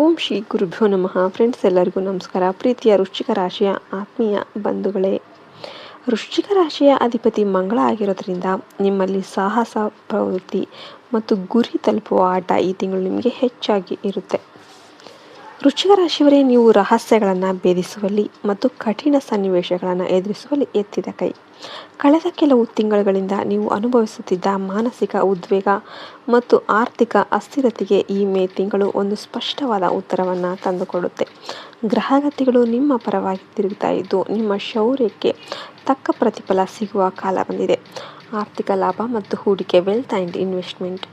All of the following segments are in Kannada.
ಓಂ ಶ್ರೀ ಗುರುಭ್ಯೋ ನಮಃ. ಫ್ರೆಂಡ್ಸ್, ಎಲ್ಲರಿಗೂ ನಮಸ್ಕಾರ. ಪ್ರೀತಿಯ ವೃಶ್ಚಿಕ ರಾಶಿಯ ಆತ್ಮೀಯ ಬಂಧುಗಳೇ, ವೃಶ್ಚಿಕ ರಾಶಿಯ ಅಧಿಪತಿ ಮಂಗಳ ಆಗಿರೋದ್ರಿಂದ ನಿಮ್ಮಲ್ಲಿ ಸಾಹಸ ಪ್ರವೃತ್ತಿ ಮತ್ತು ಗುರಿ ತಲುಪುವ ಆಟ ಈ ತಿಂಗಳು ನಿಮಗೆ ಹೆಚ್ಚಾಗಿ ಇರುತ್ತೆ. ವೃಶ್ಚಿಕ ರಾಶಿಯವರೇ, ನೀವು ರಹಸ್ಯಗಳನ್ನು ಭೇದಿಸುವಲ್ಲಿ ಮತ್ತು ಕಠಿಣ ಸನ್ನಿವೇಶಗಳನ್ನು ಎದುರಿಸುವಲ್ಲಿ ಎತ್ತಿದ ಕೈ. ಕಳೆದ ಕೆಲವು ತಿಂಗಳುಗಳಿಂದ ನೀವು ಅನುಭವಿಸುತ್ತಿದ್ದ ಮಾನಸಿಕ ಉದ್ವೇಗ ಮತ್ತು ಆರ್ಥಿಕ ಅಸ್ಥಿರತೆಗೆ ಈ ಮೇ ತಿಂಗಳು ಒಂದು ಸ್ಪಷ್ಟವಾದ ಉತ್ತರವನ್ನು ತಂದುಕೊಡುತ್ತೆ. ಗ್ರಹಗತಿಗಳು ನಿಮ್ಮ ಪರವಾಗಿ ತಿರುಗುತ್ತಾ ಇದ್ದು, ನಿಮ್ಮ ಶೌರ್ಯಕ್ಕೆ ತಕ್ಕ ಪ್ರತಿಫಲ ಸಿಗುವ ಕಾಲ ಬಂದಿದೆ. ಆರ್ಥಿಕ ಲಾಭ ಮತ್ತು ಹೂಡಿಕೆ, ವೆಲ್ತ್ ಆ್ಯಂಡ್ ಇನ್ವೆಸ್ಟ್ಮೆಂಟ್.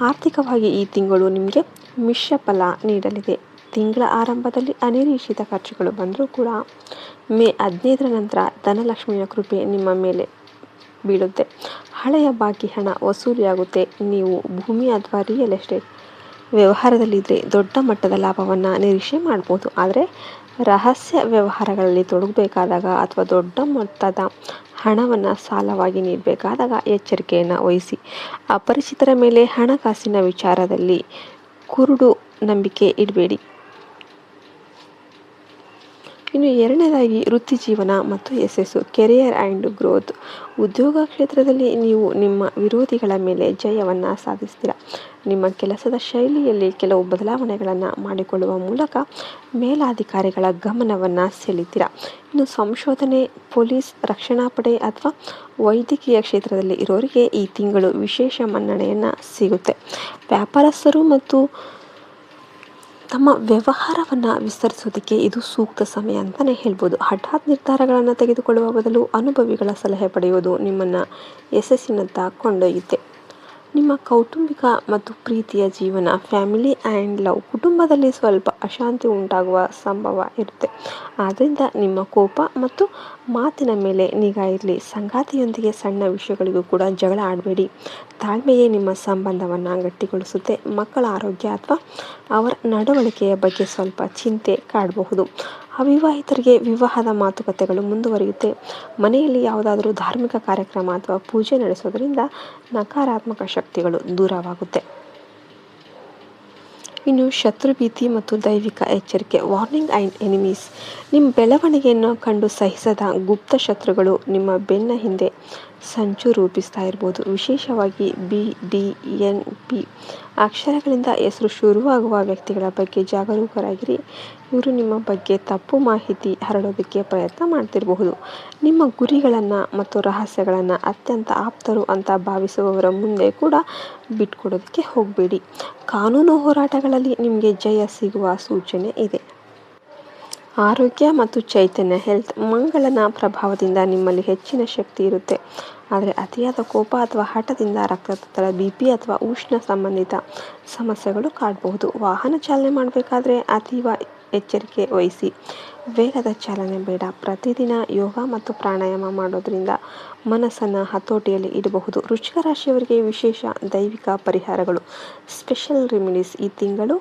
ಆರ್ಥಿಕವಾಗಿ ಈ ತಿಂಗಳು ನಿಮಗೆ ಮಿಶ್ರ ಫಲ ನೀಡಲಿದೆ. ತಿಂಗಳ ಆರಂಭದಲ್ಲಿ ಅನಿರೀಕ್ಷಿತ ಖರ್ಚುಗಳು ಬಂದರೂ ಕೂಡ ಮೇ 15ರ ನಂತರ ಧನಲಕ್ಷ್ಮಿಯ ಕೃಪೆ ನಿಮ್ಮ ಮೇಲೆ ಬೀಳುತ್ತೆ. ಹಳೆಯ ಬಾಕಿ ಹಣ ವಸೂಲಿಯಾಗುತ್ತೆ. ನೀವು ಭೂಮಿ ಅಥವಾ ರಿಯಲ್ ಎಸ್ಟೇಟ್ ವ್ಯವಹಾರದಲ್ಲಿದ್ದರೆ ದೊಡ್ಡ ಮಟ್ಟದ ಲಾಭವನ್ನು ನಿರೀಕ್ಷೆ ಮಾಡ್ಬೋದು. ಆದರೆ ರಹಸ್ಯ ವ್ಯವಹಾರಗಳಲ್ಲಿ ತೊಡಗಬೇಕಾದಾಗ ಅಥವಾ ದೊಡ್ಡ ಮೊತ್ತದ ಹಣವನ್ನು ಸಾಲವಾಗಿ ನೀಡಬೇಕಾದಾಗ ಎಚ್ಚರಿಕೆಯನ್ನು ವಹಿಸಿ. ಅಪರಿಚಿತರ ಮೇಲೆ ಹಣಕಾಸಿನ ವಿಚಾರದಲ್ಲಿ ಕುರುಡು ನಂಬಿಕೆ ಇಡಬೇಡಿ. ಇನ್ನು ಎರಡನೇದಾಗಿ, ವೃತ್ತಿ ಜೀವನ ಮತ್ತು ಯಶಸ್ಸು, ಕೆರಿಯರ್ ಆ್ಯಂಡ್ ಗ್ರೋತ್. ಉದ್ಯೋಗ ಕ್ಷೇತ್ರದಲ್ಲಿ ನೀವು ನಿಮ್ಮ ವಿರೋಧಿಗಳ ಮೇಲೆ ಜಯವನ್ನು ಸಾಧಿಸ್ತೀರ. ನಿಮ್ಮ ಕೆಲಸದ ಶೈಲಿಯಲ್ಲಿ ಕೆಲವು ಬದಲಾವಣೆಗಳನ್ನು ಮಾಡಿಕೊಳ್ಳುವ ಮೂಲಕ ಮೇಲಾಧಿಕಾರಿಗಳ ಗಮನವನ್ನು ಸೆಳೀತೀರ. ಇನ್ನು ಸಂಶೋಧನೆ, ಪೊಲೀಸ್, ರಕ್ಷಣಾ ಪಡೆ ಅಥವಾ ವೈದ್ಯಕೀಯ ಕ್ಷೇತ್ರದಲ್ಲಿ ಇರೋರಿಗೆ ಈ ತಿಂಗಳು ವಿಶೇಷ ಮನ್ನಣೆಯನ್ನು ಸಿಗುತ್ತೆ. ವ್ಯಾಪಾರಸ್ಥರು ಮತ್ತು ತಮ್ಮ ವ್ಯವಹಾರವನ್ನು ವಿಸ್ತರಿಸೋದಕ್ಕೆ ಇದು ಸೂಕ್ತ ಸಮಯ ಅಂತಲೇ ಹೇಳ್ಬೋದು. ಹಠಾತ್ ನಿರ್ಧಾರಗಳನ್ನು ತೆಗೆದುಕೊಳ್ಳುವ ಬದಲು ಅನುಭವಿಗಳ ಸಲಹೆ ಪಡೆಯುವುದು ನಿಮ್ಮನ್ನು ಯಶಸ್ಸಿನತ್ತ ಕೊಂಡೊಯ್ಯುತ್ತೆ. ನಿಮ್ಮ ಕೌಟುಂಬಿಕ ಮತ್ತು ಪ್ರೀತಿಯ ಜೀವನ, ಫ್ಯಾಮಿಲಿ ಆ್ಯಂಡ್ ಲವ್. ಕುಟುಂಬದಲ್ಲಿ ಸ್ವಲ್ಪ ಅಶಾಂತಿ ಉಂಟಾಗುವ ಸಂಭವ ಇರುತ್ತೆ. ಆದ್ದರಿಂದ ನಿಮ್ಮ ಕೋಪ ಮತ್ತು ಮಾತಿನ ಮೇಲೆ ನಿಗಾ ಇರಲಿ. ಸಂಗಾತಿಯೊಂದಿಗೆ ಸಣ್ಣ ವಿಷಯಗಳಿಗೂ ಕೂಡ ಜಗಳ ಆಡಬೇಡಿ. ತಾಳ್ಮೆಯೇ ನಿಮ್ಮ ಸಂಬಂಧವನ್ನು ಗಟ್ಟಿಗೊಳಿಸುತ್ತೆ. ಮಕ್ಕಳ ಆರೋಗ್ಯ ಅಥವಾ ಅವರ ನಡವಳಿಕೆಯ ಬಗ್ಗೆ ಸ್ವಲ್ಪ ಚಿಂತೆ ಕಾಡಬಹುದು. ಅವಿವಾಹಿತರಿಗೆ ವಿವಾಹದ ಮಾತುಕತೆಗಳು ಮುಂದುವರಿಯುತ್ತೆ. ಮನೆಯಲ್ಲಿ ಯಾವುದಾದರೂ ಧಾರ್ಮಿಕ ಕಾರ್ಯಕ್ರಮ ಅಥವಾ ಪೂಜೆ ನಡೆಸೋದರಿಂದ ನಕಾರಾತ್ಮಕ ಶಕ್ತಿಗಳು ದೂರವಾಗುತ್ತೆ. ಇನ್ನು ಶತ್ರುಭೀತಿ ಮತ್ತು ದೈವಿಕ ಎಚ್ಚರಿಕೆ, ವಾರ್ನಿಂಗ್ ಆ್ಯಂಡ್ ಎನಿಮೀಸ್. ನಿಮ್ಮ ಬೆಳವಣಿಗೆಯನ್ನು ಕಂಡು ಸಹಿಸದ ಗುಪ್ತ ಶತ್ರುಗಳು ನಿಮ್ಮ ಬೆನ್ನ ಹಿಂದೆ ಸಂಚು ರೂಪಿಸ್ತಾ ಇರ್ಬೋದು. ವಿಶೇಷವಾಗಿ BDNP ಅಕ್ಷರಗಳಿಂದ ಹೆಸರು ಶುರುವಾಗುವ ವ್ಯಕ್ತಿಗಳ ಬಗ್ಗೆ ಜಾಗರೂಕರಾಗಿರಿ. ಇವರು ನಿಮ್ಮ ಬಗ್ಗೆ ತಪ್ಪು ಮಾಹಿತಿ ಹರಡೋದಕ್ಕೆ ಪ್ರಯತ್ನ ಮಾಡ್ತಿರಬಹುದು. ನಿಮ್ಮ ಗುರಿಗಳನ್ನು ಮತ್ತು ರಹಸ್ಯಗಳನ್ನು ಅತ್ಯಂತ ಆಪ್ತರು ಅಂತ ಭಾವಿಸುವವರ ಮುಂದೆ ಕೂಡ ಬಿಟ್ಕೊಡೋದಕ್ಕೆ ಹೋಗಬೇಡಿ. ಕಾನೂನು ಹೋರಾಟಗಳಲ್ಲಿ ನಿಮಗೆ ಜಯ ಸಿಗುವ ಸೂಚನೆ ಇದೆ. ಆರೋಗ್ಯ ಮತ್ತು ಚೈತನ್ಯ, ಹೆಲ್ತ್. ಮಂಗಳನ ಪ್ರಭಾವದಿಂದ ನಿಮ್ಮಲ್ಲಿ ಹೆಚ್ಚಿನ ಶಕ್ತಿ ಇರುತ್ತೆ. ಆದರೆ ಅತಿಯಾದ ಕೋಪ ಅಥವಾ ಹಠದಿಂದ ರಕ್ತದೊತ್ತಡ, BP ಅಥವಾ ಉಷ್ಣ ಸಂಬಂಧಿತ ಸಮಸ್ಯೆಗಳು ಕಾಡಬಹುದು. ವಾಹನ ಚಾಲನೆ ಮಾಡಬೇಕಾದ್ರೆ ಅತೀವ ಎಚ್ಚರಿಕೆ ವಹಿಸಿ. ವೇಗದ ಚಾಲನೆ ಬೇಡ. ಪ್ರತಿದಿನ ಯೋಗ ಮತ್ತು ಪ್ರಾಣಾಯಾಮ ಮಾಡೋದ್ರಿಂದ ಮನಸ್ಸನ್ನು ಹತೋಟಿಯಲ್ಲಿ ಇಡಬಹುದು. ವೃಶ್ಚಿಕ ರಾಶಿಯವರಿಗೆ ವಿಶೇಷ ದೈವಿಕ ಪರಿಹಾರಗಳು, ಸ್ಪೆಷಲ್ ರೆಮಿಡೀಸ್. ಈ ತಿಂಗಳು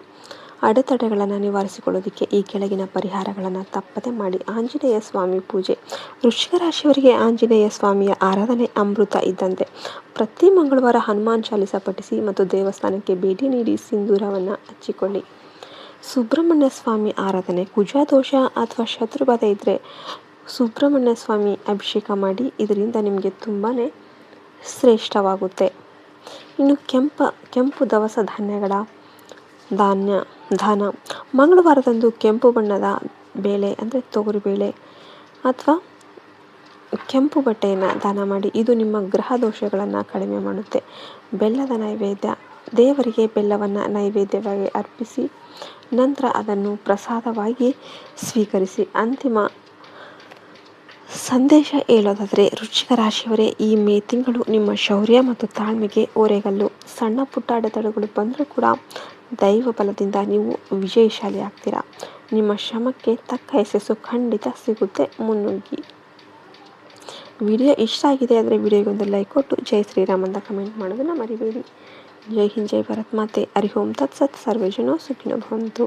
ಅಡೆತಡೆಗಳನ್ನು ನಿವಾರಿಸಿಕೊಳ್ಳೋದಕ್ಕೆ ಈ ಕೆಳಗಿನ ಪರಿಹಾರಗಳನ್ನು ತಪ್ಪದೆ ಮಾಡಿ. ಆಂಜನೇಯ ಸ್ವಾಮಿ ಪೂಜೆ. ವೃಶ್ಚಿಕ ರಾಶಿಯವರಿಗೆ ಆಂಜನೇಯ ಸ್ವಾಮಿಯ ಆರಾಧನೆ ಅಮೃತ ಇದ್ದಂತೆ. ಪ್ರತಿ ಮಂಗಳವಾರ ಹನುಮಾನ್ ಚಾಲಿಸ ಪಠಿಸಿ ಮತ್ತು ದೇವಸ್ಥಾನಕ್ಕೆ ಭೇಟಿ ನೀಡಿ ಸಿಂಧೂರವನ್ನು ಹಚ್ಚಿಕೊಳ್ಳಿ. ಸುಬ್ರಹ್ಮಣ್ಯ ಸ್ವಾಮಿ ಆರಾಧನೆ. ಕುಜದೋಷ ಅಥವಾ ಶತ್ರುಬಾಧೆ ಇದ್ದರೆ ಸುಬ್ರಹ್ಮಣ್ಯ ಸ್ವಾಮಿ ಅಭಿಷೇಕ ಮಾಡಿ. ಇದರಿಂದ ನಿಮಗೆ ತುಂಬಾ ಶ್ರೇಷ್ಠವಾಗುತ್ತೆ. ಇನ್ನು ಕೆಂಪು ದವಸ ಧಾನ್ಯಗಳ ದಾನ. ಮಂಗಳವಾರದಂದು ಕೆಂಪು ಬಣ್ಣದ ಬೇಳೆ ಅಂದರೆ ತೊಗರಿಬೇಳೆ ಅಥವಾ ಕೆಂಪು ಬಟ್ಟೆಯನ್ನು ದಾನ ಮಾಡಿ. ಇದು ನಿಮ್ಮ ಗ್ರಹ ದೋಷಗಳನ್ನು ಕಡಿಮೆ ಮಾಡುತ್ತೆ. ಬೆಲ್ಲದ ನೈವೇದ್ಯ. ದೇವರಿಗೆ ಬೆಲ್ಲವನ್ನು ನೈವೇದ್ಯವಾಗಿ ಅರ್ಪಿಸಿ ನಂತರ ಅದನ್ನು ಪ್ರಸಾದವಾಗಿ ಸ್ವೀಕರಿಸಿ. ಅಂತಿಮ ಸಂದೇಶ ಹೇಳೋದಾದರೆ, ವೃಶ್ಚಿಕ ರಾಶಿಯವರೇ, ಈ ಮೇ ತಿಂಗಳು ನಿಮ್ಮ ಶೌರ್ಯ ಮತ್ತು ತಾಳ್ಮೆಗೆ ಓರೆಗಲ್ಲು. ಸಣ್ಣ ಪುಟ್ಟ ಅಡೆತಡೆಗಳು ಬಂದರೂ ಕೂಡ ದೈವ ಬಲದಿಂದ ನೀವು ವಿಜಯಶಾಲಿ ಆಗ್ತೀರಾ. ನಿಮ್ಮ ಶ್ರಮಕ್ಕೆ ತಕ್ಕ ಯಶಸ್ಸು ಖಂಡಿತ ಸಿಗುತ್ತೆ. ಮುನ್ನುಗ್ಗಿ. ವಿಡಿಯೋ ಇಷ್ಟ ಆಗಿದೆ ಅಂದರೆ ವಿಡಿಯೋಗೊಂದು ಲೈಕ್ ಕೊಟ್ಟು ಜೈ ಶ್ರೀರಾಮ್ ಅಂತ ಕಮೆಂಟ್ ಮಾಡೋದನ್ನು ಮರಿಬೇಡಿ. ಜೈ ಹಿಂದ್, ಜೈ ಭಾರತ್ ಮಾತೆ. ಹರಿ ಓಂ ತತ್ಸತ್. ಸರ್ವೇ ಜನೋ ಸುಖಿನೋ ಭವಂತು.